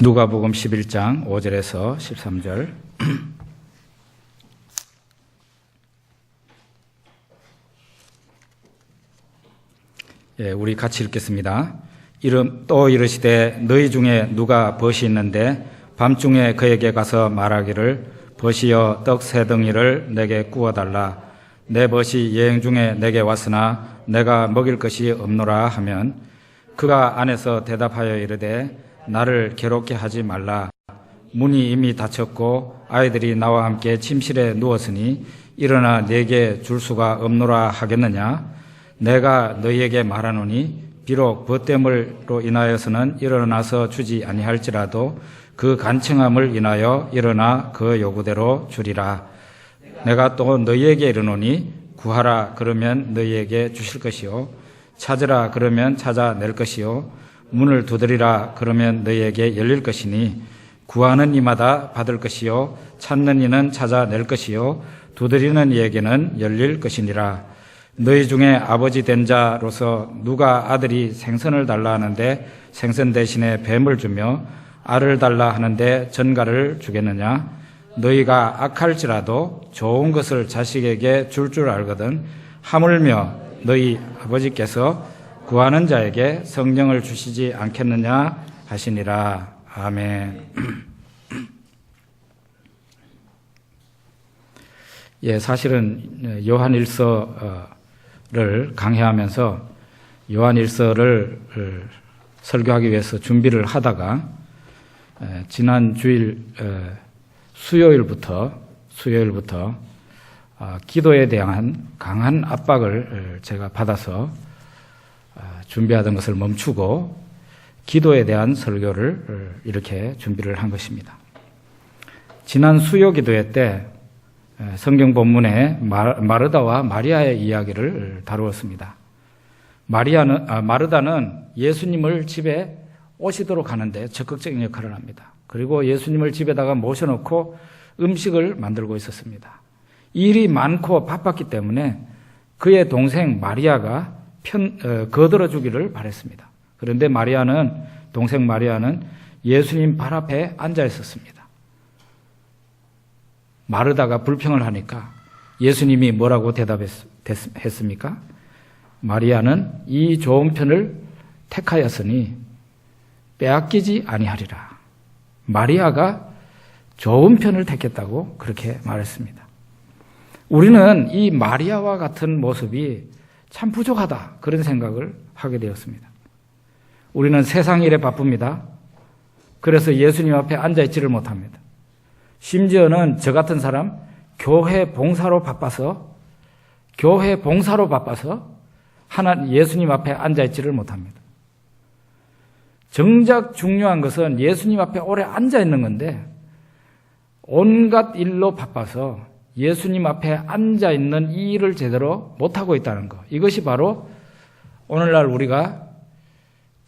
누가복음 11장 5절에서 13절. 우리 같이 읽겠습니다. 또 이르시되 너희 중에 누가 벗이 있는데 밤중에 그에게 가서 말하기를 벗이여 떡 세 덩이를 내게 구워달라. 내 벗이 여행 중에 내게 왔으나 내가 먹일 것이 없노라 하면 그가 안에서 대답하여 이르되 나를 괴롭게 하지 말라. 문이 이미 닫혔고 아이들이 나와 함께 침실에 누웠으니 일어나 내게 줄 수가 없노라 하겠느냐. 내가 너희에게 말하노니 비록 벗됨으로 인하여서는 일어나서 주지 아니할지라도 그 간청함을 인하여 일어나 그 요구대로 주리라. 내가 또 너희에게 이르노니 구하라 그러면 너희에게 주실 것이요 찾으라 그러면 찾아낼 것이요 문을 두드리라 그러면 너희에게 열릴 것이니 구하는 이마다 받을 것이요 찾는 이는 찾아낼 것이요 두드리는 이에게는 열릴 것이니라. 너희 중에 아버지 된 자로서 누가 아들이 생선을 달라 하는데 생선 대신에 뱀을 주며 알을 달라 하는데 전갈을 주겠느냐. 너희가 악할지라도 좋은 것을 자식에게 줄 알거든 하물며 너희 아버지께서 구하는 자에게 성령을 주시지 않겠느냐 하시니라. 아멘. 사실은 요한일서를 강해하면서 요한일서를 설교하기 위해서 준비를 하다가 지난 주일 수요일부터 기도에 대한 강한 압박을 제가 받아서 준비하던 것을 멈추고 기도에 대한 설교를 이렇게 준비를 한 것입니다. 지난 수요 기도회 때 성경 본문에 마르다와 마리아의 이야기를 다루었습니다. 마르다는 예수님을 집에 오시도록 하는데 적극적인 역할을 합니다. 그리고 예수님을 집에다가 모셔놓고 음식을 만들고 있었습니다. 일이 많고 바빴기 때문에 그의 동생 마리아가 거들어주기를 바랬습니다. 그런데 동생 마리아는 예수님 발 앞에 앉아 있었습니다. 마르다가 불평을 하니까 예수님이 뭐라고 대답했습니까? 마리아는 이 좋은 편을 택하였으니 빼앗기지 아니하리라. 마리아가 좋은 편을 택했다고 그렇게 말했습니다. 우리는 이 마리아와 같은 모습이 참 부족하다 그런 생각을 하게 되었습니다. 우리는 세상 일에 바쁩니다. 그래서 예수님 앞에 앉아있지를 못합니다. 심지어는 저 같은 사람 교회 봉사로 바빠서 예수님 앞에 앉아있지를 못합니다. 정작 중요한 것은 예수님 앞에 오래 앉아있는 건데 온갖 일로 바빠서 예수님 앞에 앉아있는 이 일을 제대로 못하고 있다는 것. 이것이 바로 오늘날 우리가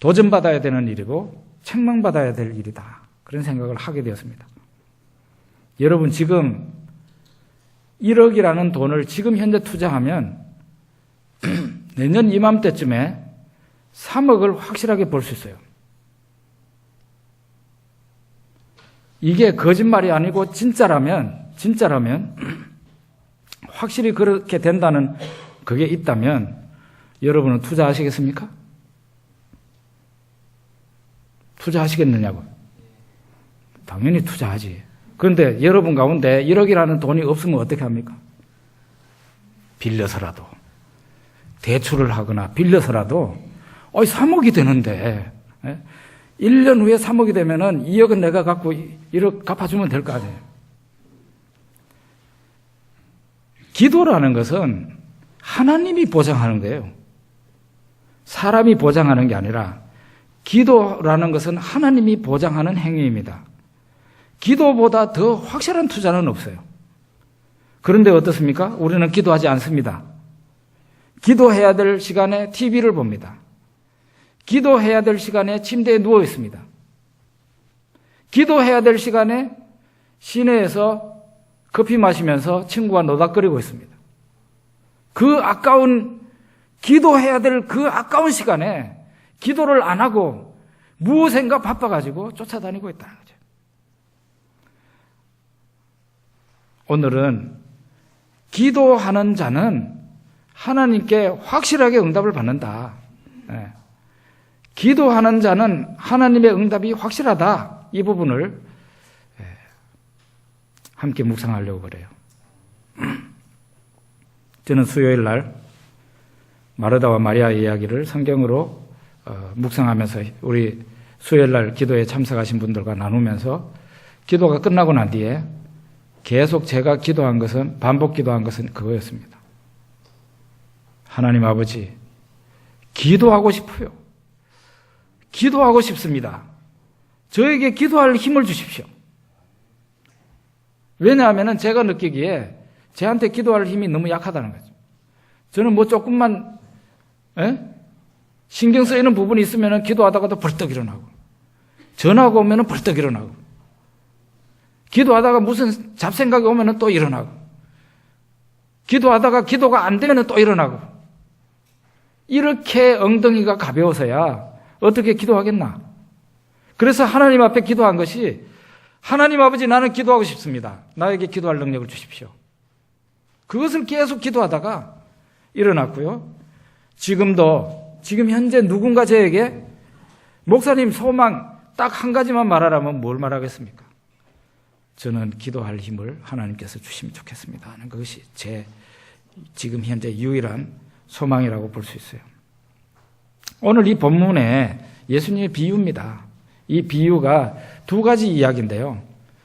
도전받아야 되는 일이고 책망받아야 될 일이다. 그런 생각을 하게 되었습니다. 여러분 지금 1억이라는 돈을 지금 현재 투자하면 내년 이맘때쯤에 3억을 확실하게 벌 수 있어요. 이게 거짓말이 아니고 진짜라면 확실히 그렇게 된다는 그게 있다면 여러분은 투자하시겠습니까? 투자하시겠느냐고. 당연히 투자하지. 그런데 여러분 가운데 1억이라는 돈이 없으면 어떻게 합니까? 빌려서라도 대출을 하거나 빌려서라도 3억이 되는데 1년 후에 3억이 되면은 2억은 내가 갖고 1억 갚아주면 될 거 아니에요. 기도라는 것은 하나님이 보장하는 거예요. 사람이 보장하는 게 아니라 기도라는 것은 하나님이 보장하는 행위입니다. 기도보다 더 확실한 투자는 없어요. 그런데 어떻습니까? 우리는 기도하지 않습니다. 기도해야 될 시간에 TV를 봅니다. 기도해야 될 시간에 침대에 누워 있습니다. 기도해야 될 시간에 시내에서 커피 마시면서 친구와 노닥거리고 있습니다. 기도해야 될 그 아까운 시간에 기도를 안 하고 무엇인가 바빠가지고 쫓아다니고 있다는 거죠. 오늘은 기도하는 자는 하나님께 확실하게 응답을 받는다. 기도하는 자는 하나님의 응답이 확실하다. 이 부분을 함께 묵상하려고 그래요. 저는 수요일 날 마르다와 마리아 이야기를 성경으로 묵상하면서 우리 수요일 날 기도에 참석하신 분들과 나누면서 기도가 끝나고 난 뒤에 계속 제가 기도한 것은, 반복 기도한 것은 그거였습니다. 하나님 아버지, 기도하고 싶어요. 기도하고 싶습니다. 저에게 기도할 힘을 주십시오. 왜냐하면 제가 느끼기에 저한테 기도할 힘이 너무 약하다는 거죠. 저는 뭐 조금만 신경 쓰이는 부분이 있으면 기도하다가도 벌떡 일어나고, 전화가 오면 벌떡 일어나고, 기도하다가 무슨 잡생각이 오면 또 일어나고, 기도하다가 기도가 안 되면 또 일어나고, 이렇게 엉덩이가 가벼워서야 어떻게 기도하겠나. 그래서 하나님 앞에 기도한 것이, 하나님 아버지, 나는 기도하고 싶습니다. 나에게 기도할 능력을 주십시오. 그것을 계속 기도하다가 일어났고요. 지금 현재 누군가 저에게 목사님 소망 딱 한 가지만 말하라면 뭘 말하겠습니까? 저는 기도할 힘을 하나님께서 주시면 좋겠습니다 하는 그것이 제 지금 현재 유일한 소망이라고 볼 수 있어요. 오늘 이 본문에 예수님의 비유입니다. 이 비유가 두 가지 이야기인데요.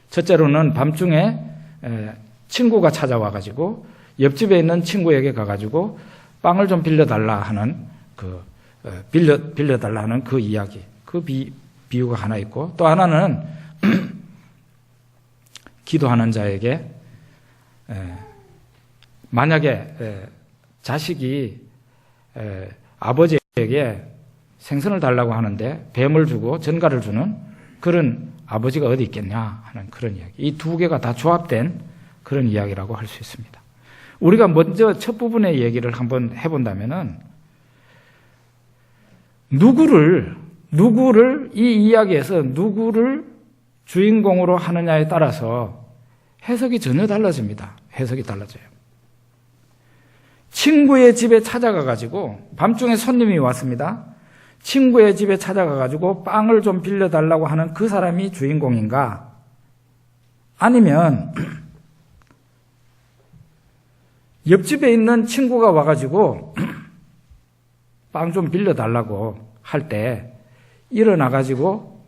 첫째로는 밤중에 친구가 찾아와가지고 옆집에 있는 친구에게 가가지고 빵을 좀 빌려달라 하는 빌려달라 하는 그 이야기, 그 비유가 하나 있고, 또 하나는 기도하는 자에게 만약에 자식이 아버지에게 생선을 달라고 하는데 뱀을 주고 전갈을 주는 그런 아버지가 어디 있겠냐 하는 그런 이야기. 이 두 개가 다 조합된 그런 이야기라고 할 수 있습니다. 우리가 먼저 첫 부분의 얘기를 한번 해본다면은 누구를 이 이야기에서 누구를 주인공으로 하느냐에 따라서 해석이 전혀 달라집니다. 해석이 달라져요. 친구의 집에 찾아가가지고 밤중에 손님이 왔습니다. 친구의 집에 찾아가가지고 빵을 좀 빌려달라고 하는 그 사람이 주인공인가? 아니면 옆집에 있는 친구가 와가지고 빵 좀 빌려달라고 할 때 일어나가지고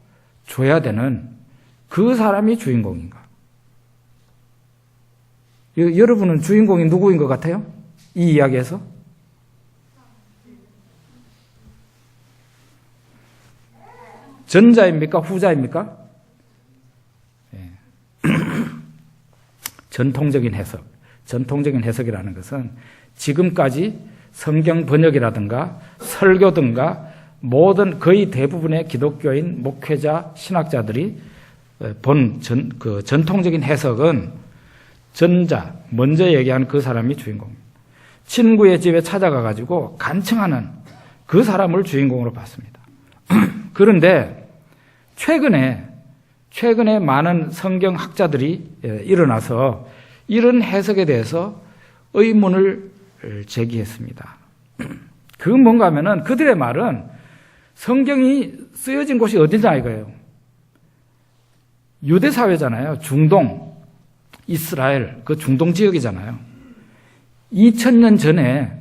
줘야 되는 그 사람이 주인공인가? 여러분은 주인공이 누구인 것 같아요? 이 이야기에서? 전자입니까? 후자입니까? 네. 전통적인 해석이라는 것은 지금까지 성경 번역이라든가 설교든가 모든 거의 대부분의 기독교인 목회자, 신학자들이 본 전통적인 해석은 먼저 얘기한 그 사람이 주인공입니다. 친구의 집에 찾아가가지고 간청하는 그 사람을 주인공으로 봤습니다. 그런데 최근에 많은 성경학자들이 일어나서 이런 해석에 대해서 의문을 제기했습니다. 그건 뭔가 하면은 그들의 말은 성경이 쓰여진 곳이 어디냐 이거예요. 유대 사회잖아요. 중동, 이스라엘, 그 중동 지역이잖아요. 2000년 전에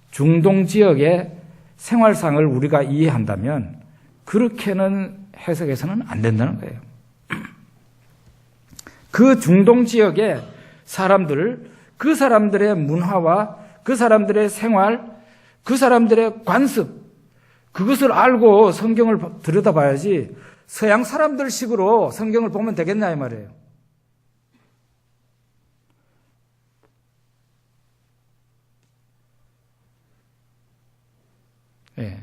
중동 지역의 생활상을 우리가 이해한다면 그렇게는 해석해서는 안 된다는 거예요. 그 중동 지역의 사람들을, 그 사람들의 문화와 그 사람들의 생활, 그 사람들의 관습, 그것을 알고 성경을 들여다봐야지 서양 사람들 식으로 성경을 보면 되겠냐 이 말이에요. 예.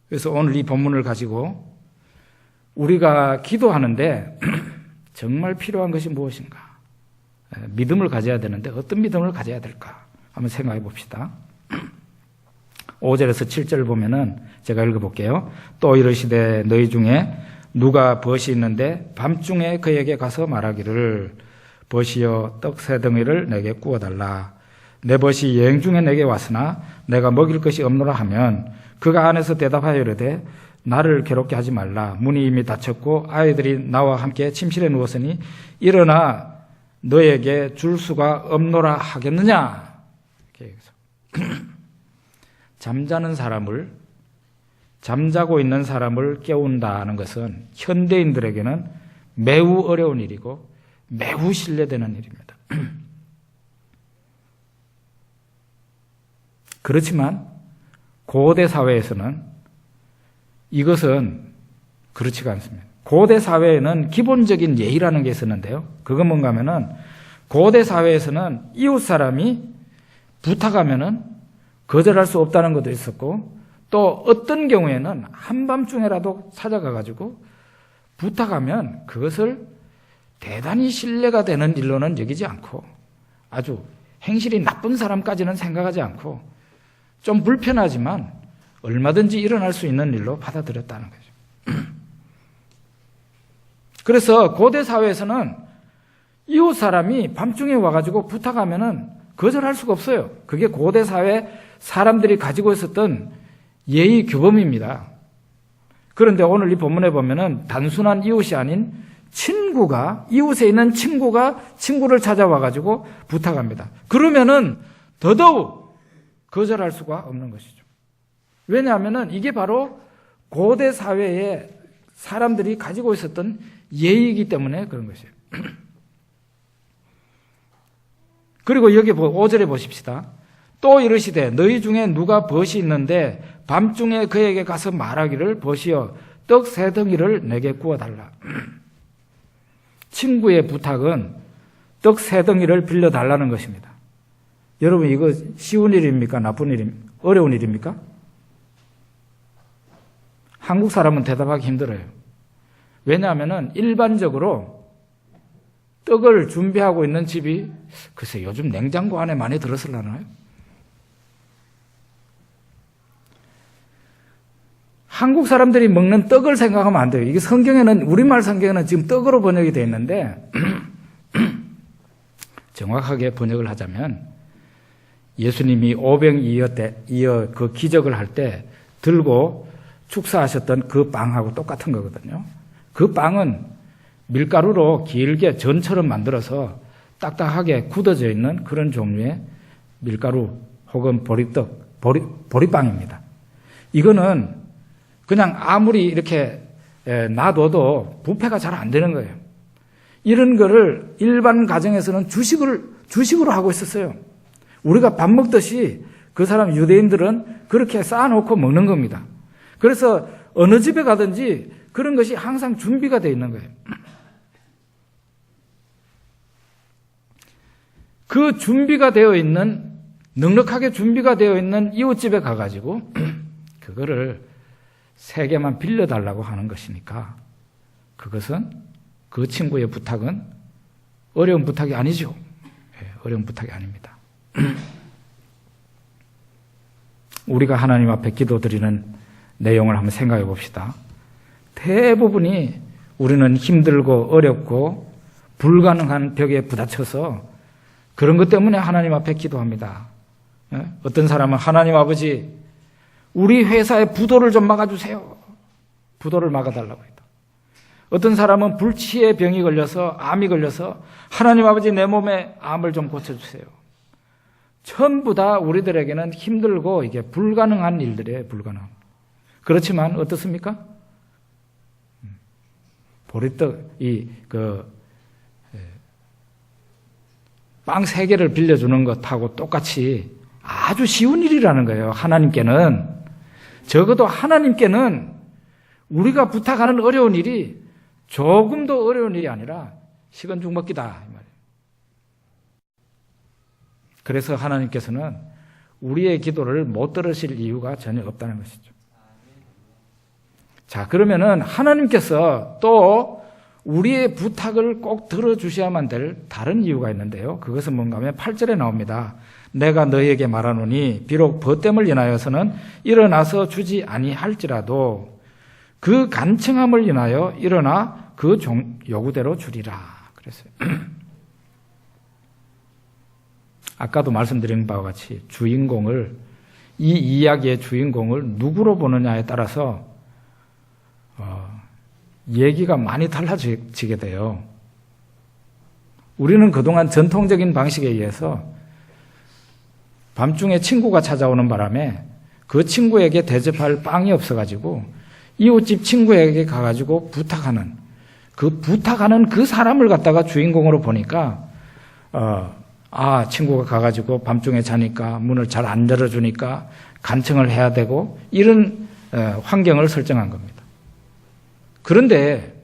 그래서 오늘 이 본문을 가지고 우리가 기도하는데 정말 필요한 것이 무엇인가? 믿음을 가져야 되는데 어떤 믿음을 가져야 될까? 한번 생각해 봅시다. 5절에서 7절 보면은 제가 읽어볼게요. 또 이르시되 너희 중에 누가 벗이 있는데 밤중에 그에게 가서 말하기를 벗이여 떡 세 덩이를 내게 구워달라. 내 벗이 여행 중에 내게 왔으나 내가 먹일 것이 없노라 하면 그가 안에서 대답하여 이르되 나를 괴롭게 하지 말라. 문이 이미 닫혔고 아이들이 나와 함께 침실에 누웠으니 일어나 너에게 줄 수가 없노라 하겠느냐. 잠자는 사람을, 잠자고 있는 사람을 깨운다는 것은 현대인들에게는 매우 어려운 일이고 매우 신뢰되는 일입니다. 그렇지만 고대 사회에서는 이것은 그렇지가 않습니다. 고대 사회에는 기본적인 예의라는 게 있었는데요. 그건 뭔가 하면은 고대 사회에서는 이웃 사람이 부탁하면은 거절할 수 없다는 것도 있었고 또 어떤 경우에는 한밤중에라도 찾아가가지고 부탁하면 그것을 대단히 신뢰가 되는 일로는 여기지 않고 아주 행실이 나쁜 사람까지는 생각하지 않고 좀 불편하지만 얼마든지 일어날 수 있는 일로 받아들였다는 거죠. 그래서 고대 사회에서는 이웃 사람이 밤중에 와가지고 부탁하면은 거절할 수가 없어요. 그게 고대 사회 사람들이 가지고 있었던 예의 규범입니다. 그런데 오늘 이 본문에 보면은 단순한 이웃이 아닌 친구가, 이웃에 있는 친구가 친구를 찾아와가지고 부탁합니다. 그러면은 더더욱 거절할 수가 없는 것이죠. 왜냐하면은 이게 바로 고대 사회에 사람들이 가지고 있었던 예의이기 때문에 그런 것이에요. 그리고 여기 5절에 보십시다. 또 이르시되 너희 중에 누가 벗이 있는데 밤중에 그에게 가서 말하기를 벗이여 떡 세 덩이를 내게 구워달라. 친구의 부탁은 떡 세 덩이를 빌려달라는 것입니다. 여러분 이거 쉬운 일입니까? 나쁜 일입니까? 어려운 일입니까? 한국 사람은 대답하기 힘들어요. 왜냐하면 일반적으로 떡을 준비하고 있는 집이 글쎄 요즘 냉장고 안에 많이 들었을라나요? 한국 사람들이 먹는 떡을 생각하면 안 돼요. 이게 성경에는, 우리말 성경에는 지금 떡으로 번역이 되어 있는데 정확하게 번역을 하자면 예수님이 오병 이어 그 기적을 할 때 들고 축사하셨던 그 빵하고 똑같은 거거든요. 그 빵은 밀가루로 길게 전처럼 만들어서 딱딱하게 굳어져 있는 그런 종류의 밀가루 혹은 보리빵입니다. 이거는 그냥 아무리 이렇게 놔둬도 부패가 잘 안 되는 거예요. 이런 거를 일반 가정에서는 주식으로 하고 있었어요. 우리가 밥 먹듯이 그 사람 유대인들은 그렇게 쌓아놓고 먹는 겁니다. 그래서 어느 집에 가든지 그런 것이 항상 준비가 되어 있는 거예요. 그 준비가 되어 있는, 넉넉하게 준비가 되어 있는 이웃집에 가가지고 그거를 3개만 빌려달라고 하는 것이니까 그것은 그 친구의 부탁은 어려운 부탁이 아니죠. 어려운 부탁이 아닙니다. 우리가 하나님 앞에 기도드리는 내용을 한번 생각해 봅시다. 대부분이 우리는 힘들고 어렵고 불가능한 벽에 부딪혀서 그런 것 때문에 하나님 앞에 기도합니다. 어떤 사람은 하나님 아버지 우리 회사의 부도를 좀 막아주세요. 부도를 막아달라고 했다. 어떤 사람은 불치의 병이 걸려서 암이 걸려서 하나님 아버지 내 몸에 암을 좀 고쳐주세요. 전부 다 우리들에게는 힘들고 이게 불가능한 일들이에요. 불가능. 그렇지만 어떻습니까? 보리떡 빵 3개를 빌려주는 것하고 똑같이 아주 쉬운 일이라는 거예요. 하나님께는. 적어도 하나님께는 우리가 부탁하는 어려운 일이 조금 더 어려운 일이 아니라 식은 죽 먹기다. 이 말이에요. 그래서 하나님께서는 우리의 기도를 못 들으실 이유가 전혀 없다는 것이죠. 자, 그러면은 하나님께서 또 우리의 부탁을 꼭 들어주셔야만 될 다른 이유가 있는데요. 그것은 뭔가 하면 8절에 나옵니다. 내가 너희에게 말하노니 비록 벗됨을 인하여서는 일어나서 주지 아니할지라도 그 간청함을 인하여 일어나 그 요구대로 주리라 그랬어요. 아까도 말씀드린 바와 같이 이 이야기의 주인공을 누구로 보느냐에 따라서 얘기가 많이 달라지게 돼요. 우리는 그동안 전통적인 방식에 의해서 밤중에 친구가 찾아오는 바람에 그 친구에게 대접할 빵이 없어가지고 이웃집 친구에게 가가지고 부탁하는 그 사람을 갖다가 주인공으로 보니까 친구가 가가지고 밤중에 자니까 문을 잘 안 열어주니까 간청을 해야 되고 이런 환경을 설정한 겁니다. 그런데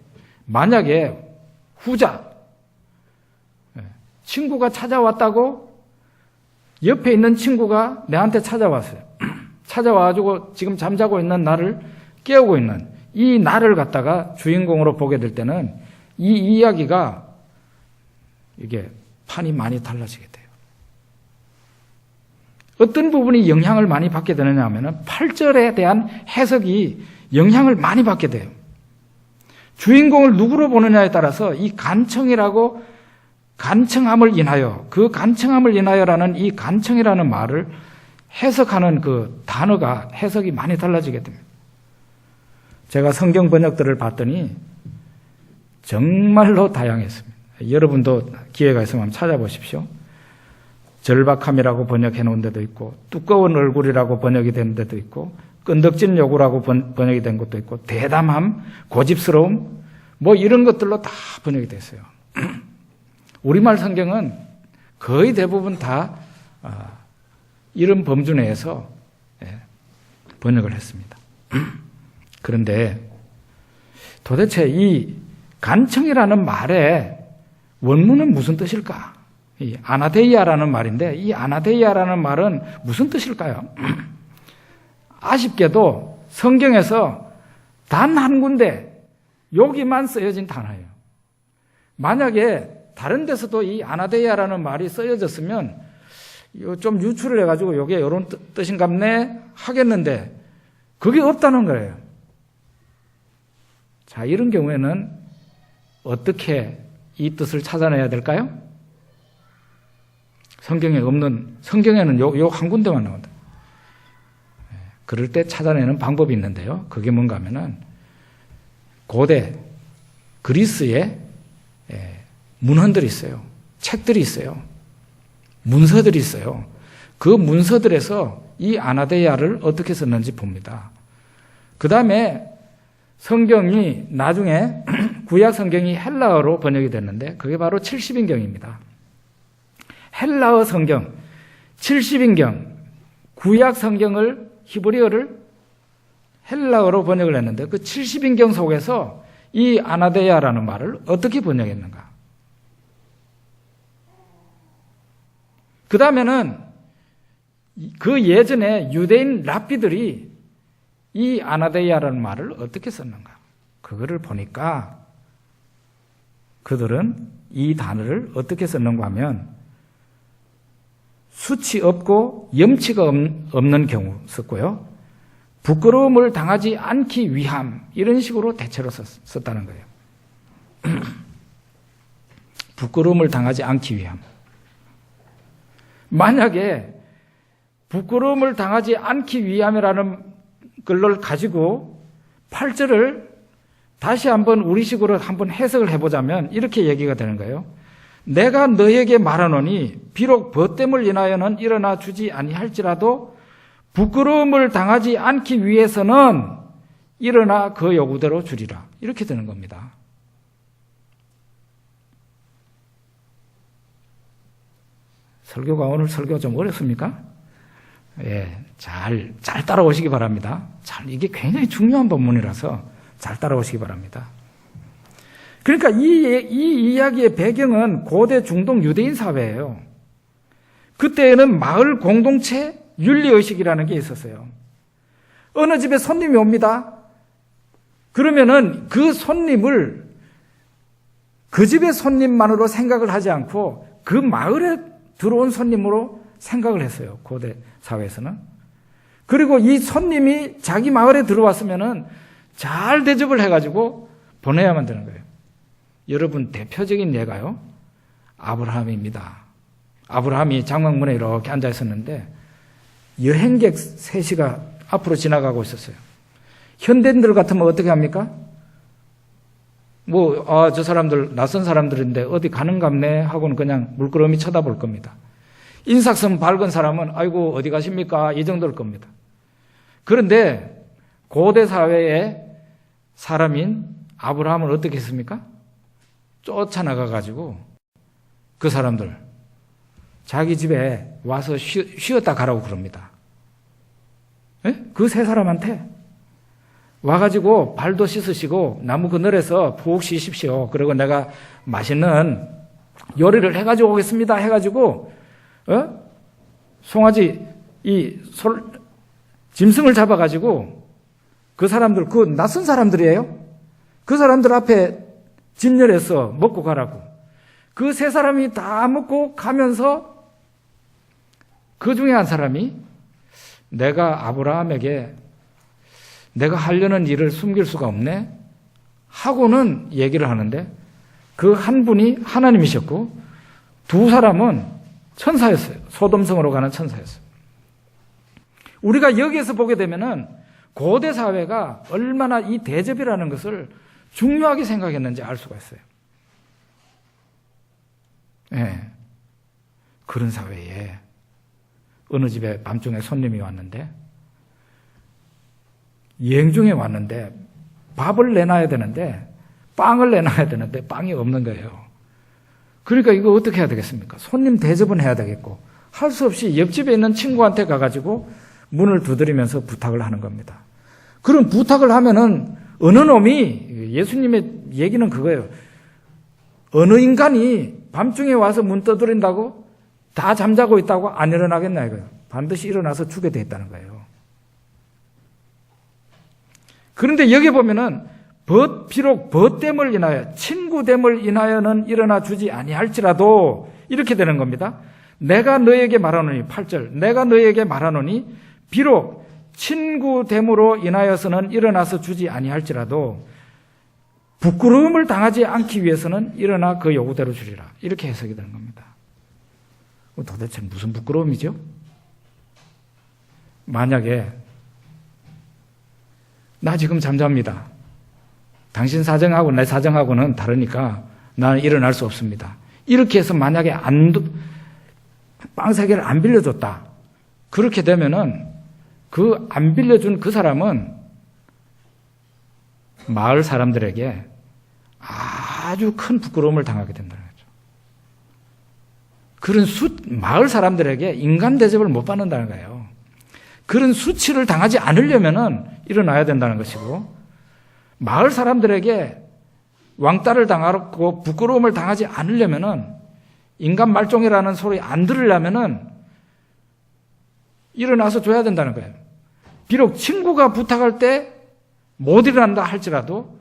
만약에 후자 친구가 찾아왔다고 옆에 있는 친구가 내한테 찾아왔어요. 찾아와가지고 지금 잠자고 있는 나를 깨우고 있는 이 나를 갖다가 주인공으로 보게 될 때는 이 이야기가 이게 판이 많이 달라지게 돼요. 어떤 부분이 영향을 많이 받게 되느냐 하면은 8절에 대한 해석이 영향을 많이 받게 돼요. 주인공을 누구로 보느냐에 따라서 이 간청함을 인하여, 그 간청함을 인하여라는 이 간청이라는 말을 해석하는 그 단어가 해석이 많이 달라지게 됩니다. 제가 성경 번역들을 봤더니 정말로 다양했습니다. 여러분도 기회가 있으면 한번 찾아보십시오. 절박함이라고 번역해 놓은 데도 있고, 두꺼운 얼굴이라고 번역이 된 데도 있고, 끈덕진 요구라고 번역이 된 것도 있고, 대담함, 고집스러움, 뭐 이런 것들로 다 번역이 됐어요. 우리말 성경은 거의 대부분 다 이런 범주 내에서 번역을 했습니다. 그런데 도대체 이 간청이라는 말의 원문은 무슨 뜻일까? 이 아나데이아라는 말인데 이 아나데이아라는 말은 무슨 뜻일까요? 아쉽게도 성경에서 단 한 군데 여기만 쓰여진 단어예요. 만약에 다른 데서도 이 아나데이아라는 말이 쓰여졌으면 좀 유추를 해가지고 이게 이런 뜻인갑네 하겠는데 그게 없다는 거예요. 자, 이런 경우에는 어떻게 이 뜻을 찾아내야 될까요? 성경에는 요 한 군데만 나온다. 그럴 때 찾아내는 방법이 있는데요. 그게 뭔가 하면은 고대 그리스에 문헌들이 있어요. 책들이 있어요. 문서들이 있어요. 그 문서들에서 이 아나데이아를 어떻게 썼는지 봅니다. 그 다음에 성경이 나중에 구약 성경이 헬라어로 번역이 됐는데 그게 바로 70인경입니다. 헬라어 성경 70인경 구약 성경을 히브리어를 헬라어로 번역을 했는데 그 70인경 속에서 이 아나데이아라는 말을 어떻게 번역했는가? 그 다음에는 그 예전에 유대인 랍비들이 이 아나데이아라는 말을 어떻게 썼는가? 그거를 보니까 그들은 이 단어를 어떻게 썼는가 하면 수치 없고 염치가 없는 경우 썼고요. 부끄러움을 당하지 않기 위함 이런 식으로 대체로 썼다는 거예요. 부끄러움을 당하지 않기 위함. 만약에 부끄러움을 당하지 않기 위함이라는 걸 가지고 8절을 다시 한번 우리식으로 한번 해석을 해보자면 이렇게 얘기가 되는 거예요. 내가 너에게 말하노니 비록 벗됨을 인하여는 일어나 주지 아니할지라도 부끄러움을 당하지 않기 위해서는 일어나 그 요구대로 주리라. 이렇게 되는 겁니다. 설교가 오늘 설교 좀 어렵습니까? 예, 잘 따라오시기 바랍니다. 이게 굉장히 중요한 본문이라서 잘 따라오시기 바랍니다. 그러니까 이 이야기의 배경은 고대 중동 유대인 사회예요. 그때에는 마을 공동체 윤리의식이라는 게 있었어요. 어느 집에 손님이 옵니다. 그러면은 그 손님을 그 집의 손님만으로 생각을 하지 않고 그 마을에 들어온 손님으로 생각을 했어요. 고대 사회에서는. 그리고 이 손님이 자기 마을에 들어왔으면은 잘 대접을 해가지고 보내야만 되는 거예요. 여러분, 대표적인 예가요, 아브라함입니다. 아브라함이 장막문에 이렇게 앉아 있었는데 여행객 셋이가 앞으로 지나가고 있었어요. 현대인들 같으면 어떻게 합니까? 저 사람들 낯선 사람들인데 어디 가는갑네 하고는 그냥 물끄러미 쳐다볼 겁니다. 인사성 밝은 사람은 아이고 어디 가십니까? 이 정도일 겁니다. 그런데 고대 사회의 사람인 아브라함은 어떻게 했습니까? 쫓아나가가지고 그 사람들 자기 집에 와서 쉬었다 가라고 그럽니다. 그 세 사람한테 와가지고 발도 씻으시고 나무 그늘에서 푹 쉬십시오. 그리고 내가 맛있는 요리를 해가지고 오겠습니다. 해가지고 송아지 짐승을 잡아가지고 그 사람들, 그 낯선 사람들이에요. 그 사람들 앞에 진열해서 먹고 가라고. 그 세 사람이 다 먹고 가면서 그 중에 한 사람이 내가 아브라함에게 내가 하려는 일을 숨길 수가 없네 하고는 얘기를 하는데 그 한 분이 하나님이셨고 두 사람은 천사였어요. 소돔성으로 가는 천사였어요. 우리가 여기에서 보게 되면은 고대 사회가 얼마나 이 대접이라는 것을 중요하게 생각했는지 알 수가 있어요. 네. 그런 사회에 어느 집에 밤중에 손님이 왔는데 여행 중에 왔는데 밥을 내놔야 되는데 빵을 내놔야 되는데 빵이 없는 거예요. 그러니까 이거 어떻게 해야 되겠습니까? 손님 대접은 해야 되겠고 할 수 없이 옆집에 있는 친구한테 가가지고 문을 두드리면서 부탁을 하는 겁니다. 그럼 부탁을 하면은 어느 놈이, 예수님의 얘기는 그거예요. 어느 인간이 밤중에 와서 문 두드린다고 다 잠자고 있다고 안 일어나겠나 이거예요. 반드시 일어나서 주게 돼 있다는 거예요. 그런데 여기 보면은 비록 벗됨을 인하여 친구됨을 인하여는 일어나 주지 아니할지라도 이렇게 되는 겁니다. 내가 너에게 말하노니 8절 내가 너에게 말하노니 비록 친구됨으로 인하여서는 일어나서 주지 아니할지라도 부끄러움을 당하지 않기 위해서는 일어나 그 요구대로 주리라. 이렇게 해석이 되는 겁니다. 도대체 무슨 부끄러움이죠? 만약에 나 지금 잠잡니다. 당신 사정하고 내 사정하고는 다르니까 나는 일어날 수 없습니다. 이렇게 해서 만약에 빵 3개를 안 빌려줬다. 그렇게 되면은 그 안 빌려준 그 사람은 마을 사람들에게 아주 큰 부끄러움을 당하게 된다는 거죠. 그런 마을 사람들에게 인간 대접을 못 받는다는 거예요. 그런 수치를 당하지 않으려면은 일어나야 된다는 것이고, 마을 사람들에게 왕따를 당하고 부끄러움을 당하지 않으려면은, 인간 말종이라는 소리 안 들으려면은 일어나서 줘야 된다는 거예요. 비록 친구가 부탁할 때 못 일어난다 할지라도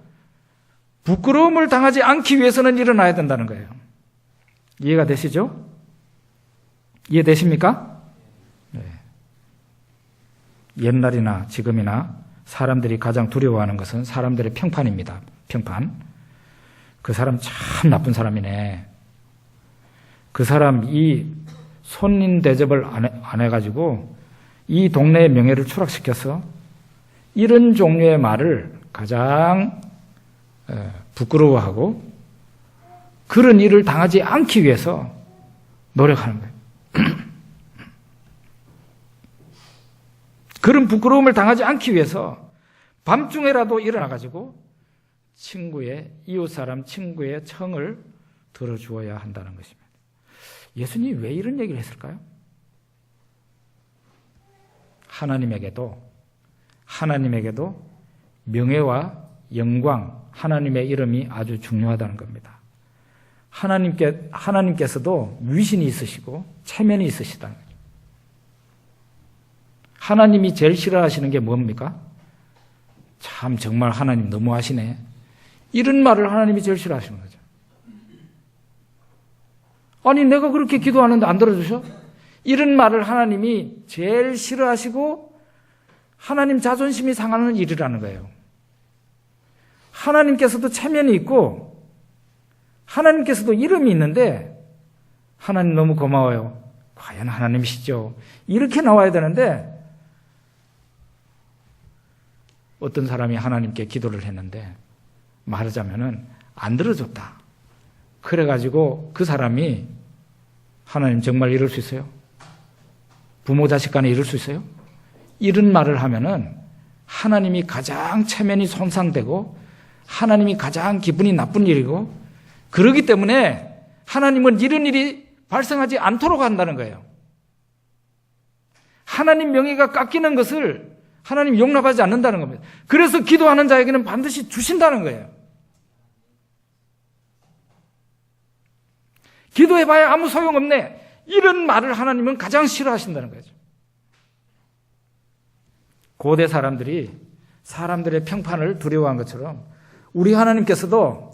부끄러움을 당하지 않기 위해서는 일어나야 된다는 거예요. 이해가 되시죠? 이해되십니까? 네. 옛날이나 지금이나 사람들이 가장 두려워하는 것은 사람들의 평판입니다. 평판. 그 사람 참 나쁜 사람이네. 그 사람 이 손님 대접을 안 해가지고 이 동네의 명예를 추락시켜서 이런 종류의 말을 가장 부끄러워하고 그런 일을 당하지 않기 위해서 노력하는 거예요. 그런 부끄러움을 당하지 않기 위해서 밤중에라도 일어나가지고 이웃사람 친구의 청을 들어주어야 한다는 것입니다. 예수님이 왜 이런 얘기를 했을까요? 하나님에게도 명예와 영광, 하나님의 이름이 아주 중요하다는 겁니다. 하나님께서도 위신이 있으시고 체면이 있으시다는 거죠. 하나님이 제일 싫어하시는 게 뭡니까? 참 정말 하나님 너무하시네. 이런 말을 하나님이 제일 싫어하시는 거죠. 아니 내가 그렇게 기도하는데 안 들어주셔? 이런 말을 하나님이 제일 싫어하시고 하나님 자존심이 상하는 일이라는 거예요. 하나님께서도 체면이 있고 하나님께서도 이름이 있는데 하나님 너무 고마워요. 과연 하나님이시죠? 이렇게 나와야 되는데 어떤 사람이 하나님께 기도를 했는데 말하자면은 안 들어줬다. 그래가지고 그 사람이 하나님 정말 이럴 수 있어요? 부모 자식 간에 이럴 수 있어요? 이런 말을 하면은 하나님이 가장 체면이 손상되고 하나님이 가장 기분이 나쁜 일이고 그러기 때문에 하나님은 이런 일이 발생하지 않도록 한다는 거예요. 하나님 명예가 깎이는 것을 하나님 용납하지 않는다는 겁니다. 그래서 기도하는 자에게는 반드시 주신다는 거예요. 기도해봐야 아무 소용없네. 이런 말을 하나님은 가장 싫어하신다는 거죠. 고대 사람들이 사람들의 평판을 두려워한 것처럼 우리 하나님께서도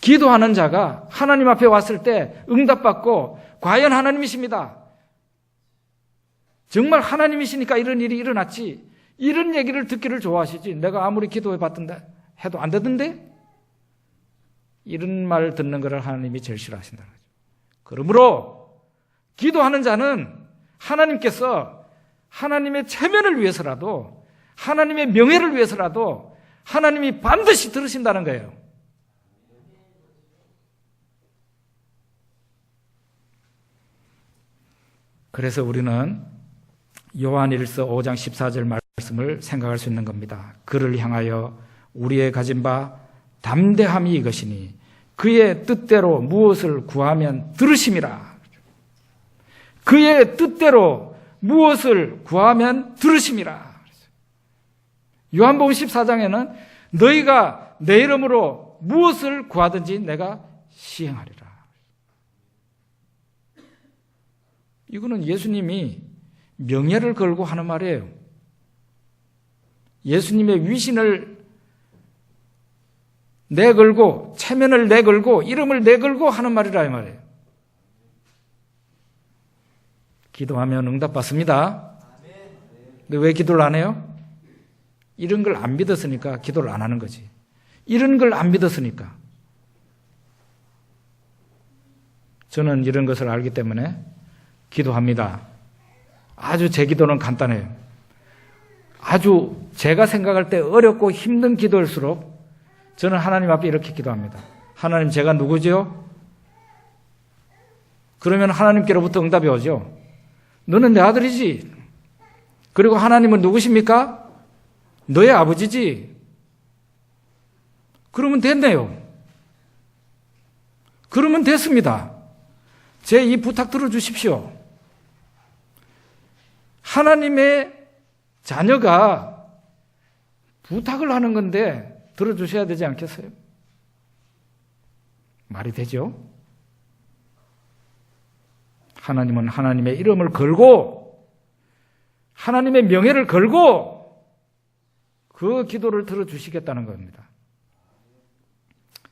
기도하는 자가 하나님 앞에 왔을 때 응답받고 과연 하나님이십니다. 정말 하나님이시니까 이런 일이 일어났지. 이런 얘기를 듣기를 좋아하시지. 내가 아무리 기도해 봤던데 해도 안 되던데? 이런 말 듣는 것을 하나님이 제일 싫어하신다는 거죠. 그러므로 기도하는 자는 하나님께서 하나님의 체면을 위해서라도 하나님의 명예를 위해서라도 하나님이 반드시 들으신다는 거예요. 그래서 우리는 요한일서 5장 14절 말씀을 생각할 수 있는 겁니다. 그를 향하여 우리의 가진 바 담대함이 이것이니 그의 뜻대로 무엇을 구하면 들으심이라. 그의 뜻대로 무엇을 구하면 들으심이라. 요한복음 14장에는 너희가 내 이름으로 무엇을 구하든지 내가 시행하리라. 이거는 예수님이 명예를 걸고 하는 말이에요. 예수님의 위신을 내걸고 체면을 내걸고 이름을 내걸고 하는 말이라 이 말이에요. 기도하면 응답받습니다. 근데 왜 기도를 안 해요? 이런 걸 안 믿었으니까 기도를 안 하는 거지. 이런 걸 안 믿었으니까. 저는 이런 것을 알기 때문에 기도합니다. 아주 제 기도는 간단해요. 아주 제가 생각할 때 어렵고 힘든 기도일수록 저는 하나님 앞에 이렇게 기도합니다. 하나님, 제가 누구죠? 그러면 하나님께로부터 응답이 오죠. 너는 내 아들이지. 그리고 하나님은 누구십니까? 너의 아버지지. 그러면 됐네요. 그러면 됐습니다. 제 이 부탁 들어주십시오. 하나님의 자녀가 부탁을 하는 건데 들어주셔야 되지 않겠어요? 말이 되죠? 하나님은 하나님의 이름을 걸고 하나님의 명예를 걸고 그 기도를 들어주시겠다는 겁니다.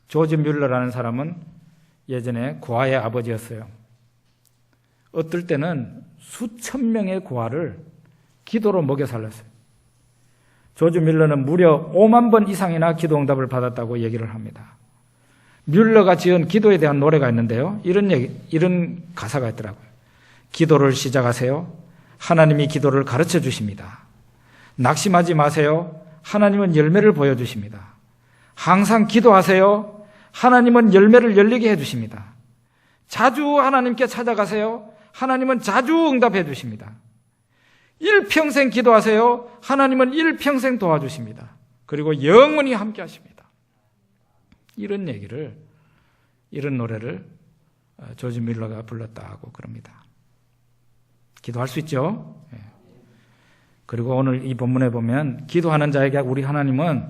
조지 뮬러라는 사람은 예전에 고아의 아버지였어요. 어떨 때는 수천 명의 고아를 기도로 먹여 살렸어요. 조지 뮬러는 무려 5만 번 이상이나 기도 응답을 받았다고 얘기를 합니다. 뮬러가 지은 기도에 대한 노래가 있는데요. 이런 가사가 있더라고요. 기도를 시작하세요. 하나님이 기도를 가르쳐 주십니다. 낙심하지 마세요. 하나님은 열매를 보여주십니다. 항상 기도하세요. 하나님은 열매를 열리게 해주십니다. 자주 하나님께 찾아가세요. 하나님은 자주 응답해 주십니다. 일평생 기도하세요. 하나님은 일평생 도와주십니다. 그리고 영원히 함께 하십니다. 이런 얘기를, 이런 노래를 조지 뮬러가 불렀다고 그럽니다. 기도할 수 있죠? 그리고 오늘 이 본문에 보면 기도하는 자에게 우리 하나님은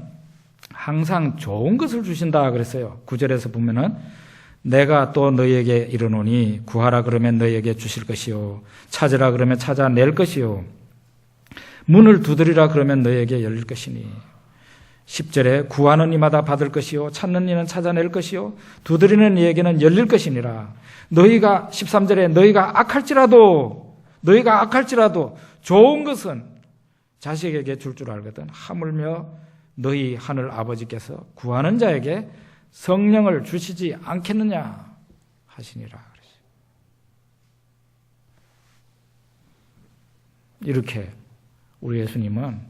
항상 좋은 것을 주신다 그랬어요. 9절에서 보면은 내가 또 너희에게 이르노니 구하라 그러면 너희에게 주실 것이요 찾으라 그러면 찾아낼 것이요 문을 두드리라 그러면 너희에게 열릴 것이니 10절에 구하는 이마다 받을 것이요 찾는 이는 찾아낼 것이요 두드리는 이에게는 열릴 것이니라. 너희가 13절에 너희가 악할지라도 좋은 것은 자식에게 줄 줄 알거든. 하물며 너희 하늘 아버지께서 구하는 자에게 성령을 주시지 않겠느냐 하시니라. 이렇게 우리 예수님은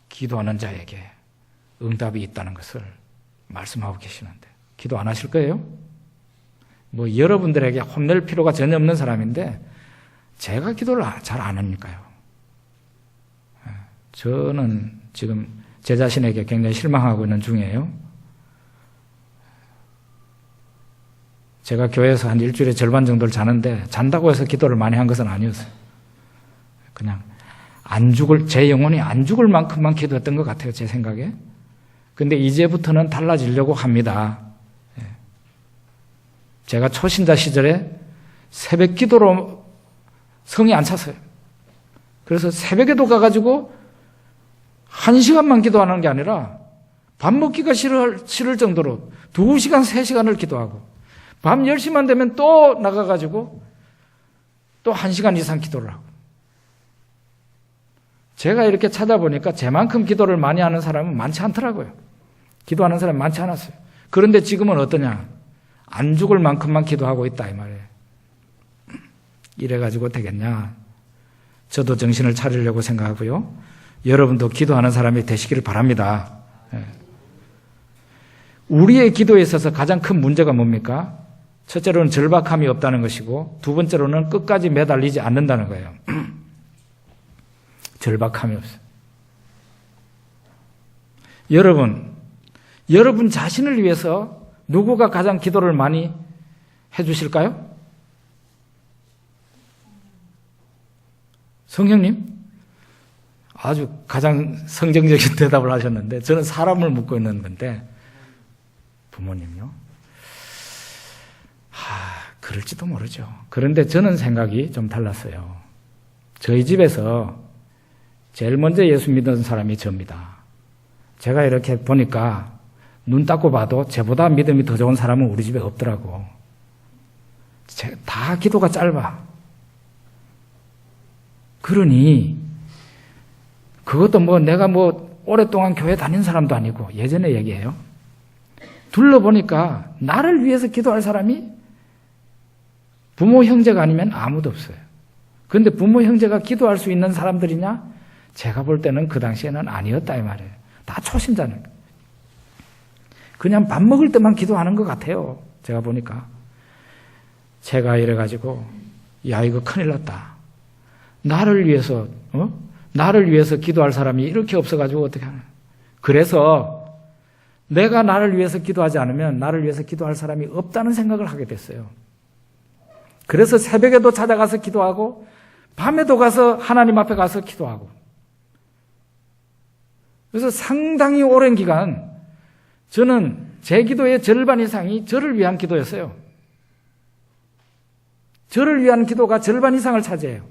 기도하는 자에게 응답이 있다는 것을 말씀하고 계시는데 기도 안 하실 거예요? 뭐 여러분들에게 혼낼 필요가 전혀 없는 사람인데 제가 기도를 잘 안 하니까요. 저는 지금 제 자신에게 굉장히 실망하고 있는 중이에요. 제가 교회에서 한 일주일에 절반 정도를 자는데 잔다고 해서 기도를 많이 한 것은 아니었어요. 그냥 제 영혼이 안 죽을 만큼만 기도했던 것 같아요, 제 생각에. 근데 이제부터는 달라지려고 합니다. 제가 초신자 시절에 새벽 기도로 성이 안 찼어요. 그래서 새벽에도 가가지고 1시간만 기도하는 게 아니라 밥 먹기가 싫을 정도로 2시간, 3시간을 기도하고 밤 10시만 되면 또 나가가지고 또 1시간 이상 기도를 하고. 제가 이렇게 찾아보니까 제만큼 기도를 많이 하는 사람은 많지 않더라고요. 기도하는 사람이 많지 않았어요. 그런데 지금은 어떠냐? 안 죽을 만큼만 기도하고 있다 이 말이에요. 이래가지고 되겠냐? 저도 정신을 차리려고 생각하고요. 여러분도 기도하는 사람이 되시기를 바랍니다. 우리의 기도에 있어서 가장 큰 문제가 뭡니까? 첫째로는 절박함이 없다는 것이고 두 번째로는 끝까지 매달리지 않는다는 거예요. 절박함이 없어요. 여러분 자신을 위해서 누구가 가장 기도를 많이 해주실까요? 성령님? 아주 가장 성정적인 대답을 하셨는데 저는 사람을 묻고 있는 건데 부모님요? 그럴지도 모르죠. 그런데 저는 생각이 좀 달랐어요. 저희 집에서 제일 먼저 예수 믿은 사람이 저입니다. 제가 이렇게 보니까 눈 닦고 봐도 저보다 믿음이 더 좋은 사람은 우리 집에 없더라고. 다 기도가 짧아. 그러니 그것도 내가 오랫동안 교회 다닌 사람도 아니고 예전에 얘기해요. 둘러보니까 나를 위해서 기도할 사람이 부모 형제가 아니면 아무도 없어요. 그런데 부모 형제가 기도할 수 있는 사람들이냐? 제가 볼 때는 그 당시에는 아니었다 이 말이에요. 다 초신자는. 그냥 밥 먹을 때만 기도하는 것 같아요. 제가 보니까. 제가 이래가지고 이거 큰일 났다. 나를 위해서 기도할 사람이 이렇게 없어가지고 어떻게 하나. 그래서 내가 나를 위해서 기도하지 않으면 나를 위해서 기도할 사람이 없다는 생각을 하게 됐어요. 그래서 새벽에도 찾아가서 기도하고 밤에도 가서 하나님 앞에 가서 기도하고. 그래서 상당히 오랜 기간 저는 제 기도의 절반 이상이 저를 위한 기도였어요. 저를 위한 기도가 절반 이상을 차지해요.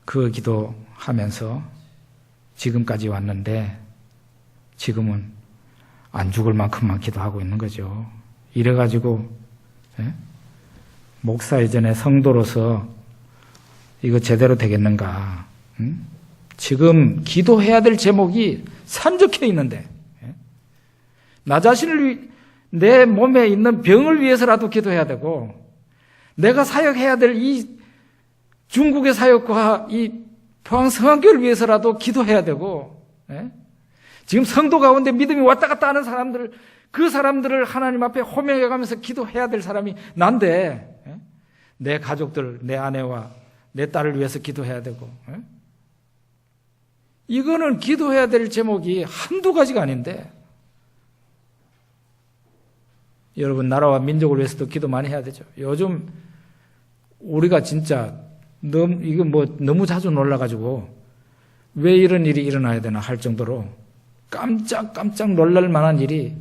그 기도하면서 지금까지 왔는데 지금은 안 죽을 만큼만 기도하고 있는 거죠. 이래가지고 목사 이전에 성도로서 이거 제대로 되겠는가? 지금 기도해야 될 제목이 산적해 있는데 나 자신을 내 몸에 있는 병을 위해서라도 기도해야 되고 내가 사역해야 될 이 중국의 사역과 이 포항 성안교를 위해서라도 기도해야 되고 지금 성도 가운데 믿음이 왔다 갔다 하는 사람들 그 사람들을 하나님 앞에 호명해가면서 기도해야 될 사람이 난데 내 가족들, 내 아내와 내 딸을 위해서 기도해야 되고 이거는 기도해야 될 제목이 한두 가지가 아닌데 여러분 나라와 민족을 위해서도 기도 많이 해야 되죠. 요즘 우리가 진짜 너무 자주 놀라가지고 왜 이런 일이 일어나야 되나 할 정도로 깜짝 놀랄 만한 일이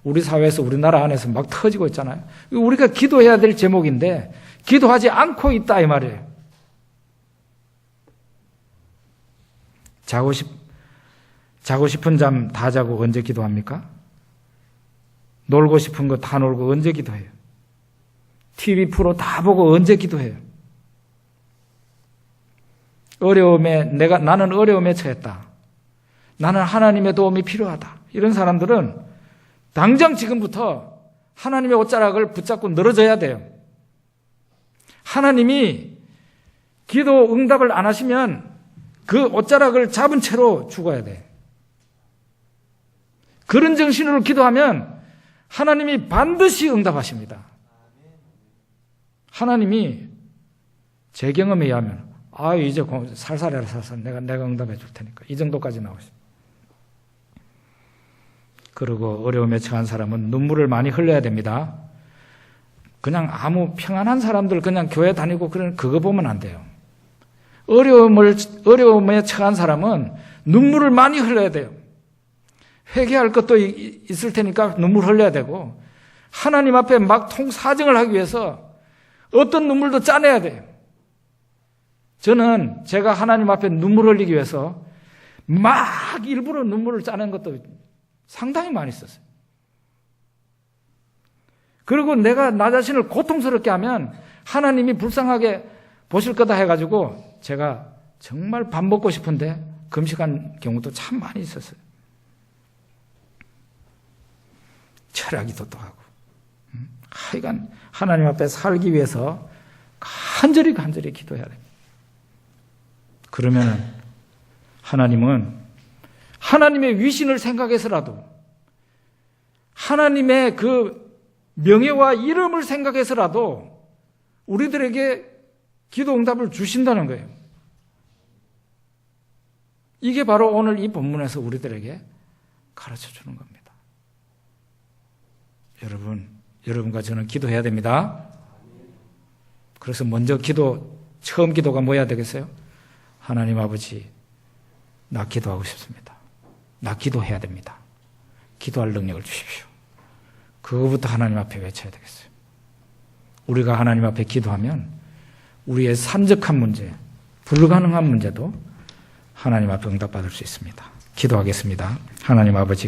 우리 사회에서 우리나라 안에서 막 터지고 있잖아요. 우리가 기도해야 될 제목인데 기도하지 않고 있다 이 말이에요. 자고 싶은 잠 다 자고 언제 기도합니까? 놀고 싶은 거 다 놀고 언제 기도해요? TV 프로 다 보고 언제 기도해요? 나는 어려움에 처했다. 나는 하나님의 도움이 필요하다. 이런 사람들은 당장 지금부터 하나님의 옷자락을 붙잡고 늘어져야 돼요. 하나님이 기도 응답을 안 하시면 그 옷자락을 잡은 채로 죽어야 돼. 그런 정신으로 기도하면 하나님이 반드시 응답하십니다. 하나님이 제 경험에 의하면 이제 살살해라 살살 내가 응답해 줄 테니까 이 정도까지 나오십니다. 그리고 어려움에 처한 사람은 눈물을 많이 흘려야 됩니다. 그냥 아무 평안한 사람들 그냥 교회 다니고 그거 보면 안 돼요. 어려움에 처한 사람은 눈물을 많이 흘려야 돼요. 회개할 것도 있을 테니까 눈물 흘려야 되고 하나님 앞에 막 통사정을 하기 위해서 어떤 눈물도 짜내야 돼요. 저는 제가 하나님 앞에 눈물 흘리기 위해서 막 일부러 눈물을 짜낸 것도 상당히 많이 있었어요. 그리고 내가 나 자신을 고통스럽게 하면 하나님이 불쌍하게 보실 거다 해가지고 제가 정말 밥 먹고 싶은데 금식한 경우도 참 많이 있었어요. 철야기도도 하고 하여간 하나님 앞에 살기 위해서 간절히 기도해야 됩니다. 그러면 하나님은 하나님의 위신을 생각해서라도 하나님의 그 명예와 이름을 생각해서라도 우리들에게 기도 응답을 주신다는 거예요. 이게 바로 오늘 이 본문에서 우리들에게 가르쳐 주는 겁니다. 여러분과 저는 기도해야 됩니다. 그래서 먼저 처음 기도가 뭐야 되겠어요? 하나님 아버지, 나 기도하고 싶습니다. 나 기도해야 됩니다. 기도할 능력을 주십시오. 그거부터 하나님 앞에 외쳐야 되겠어요. 우리가 하나님 앞에 기도하면 우리의 산적한 문제, 불가능한 문제도 하나님 앞에 응답받을 수 있습니다. 기도하겠습니다. 하나님 아버지